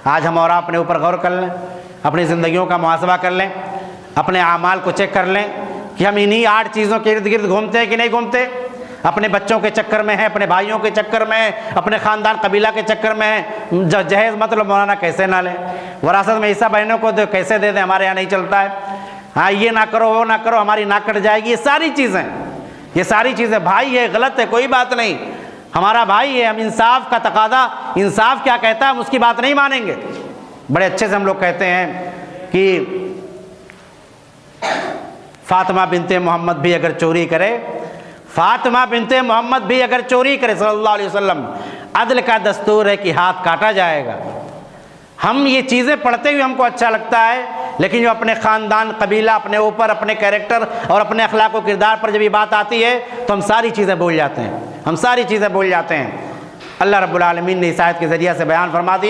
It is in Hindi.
आज हम और आप अपने ऊपर गौर कर लें, अपनी ज़िंदगियों का मुहासबा कर लें, अपने आमाल को चेक कर लें कि हम इन्हीं 8 चीज़ों के इर्द गिर्द घूमते हैं कि नहीं घूमते। अपने बच्चों के चक्कर में है, अपने भाइयों के चक्कर में है, अपने ख़ानदान कबीला के चक्कर में है। जहेज़ मतलब मौलाना कैसे ना लें, वरासत में हिस्सा बहनों को कैसे दे दें, हमारे यहाँ नहीं चलता है। हाँ, ये ना करो, वो ना करो, हमारी नाक कट जाएगी। ये सारी चीज़ें भाई है, गलत है, कोई बात नहीं, हमारा भाई है। हम इंसाफ का तकादा, इंसाफ क्या कहता है हम उसकी बात नहीं मानेंगे। बड़े अच्छे से हम लोग कहते हैं कि फातिमा बिनते मोहम्मद भी अगर चोरी करे, फातिमा बिनते मोहम्मद भी अगर चोरी करे सल्लल्लाहु अलैहि वसल्लम, अदल का दस्तूर है कि हाथ काटा जाएगा। हम ये चीज़ें पढ़ते हुए हमको अच्छा लगता है, लेकिन जो अपने ख़ानदान, कबीला, अपने ऊपर, अपने कैरेक्टर और अपने अखलाक व किरदार पर जब ये बात आती है तो हम सारी चीज़ें भूल जाते हैं, हम सारी चीज़ें भूल जाते हैं। अल्लाह रब्बुल आलमीन ने इस आयत के ज़रिए से बयान फरमा दिया।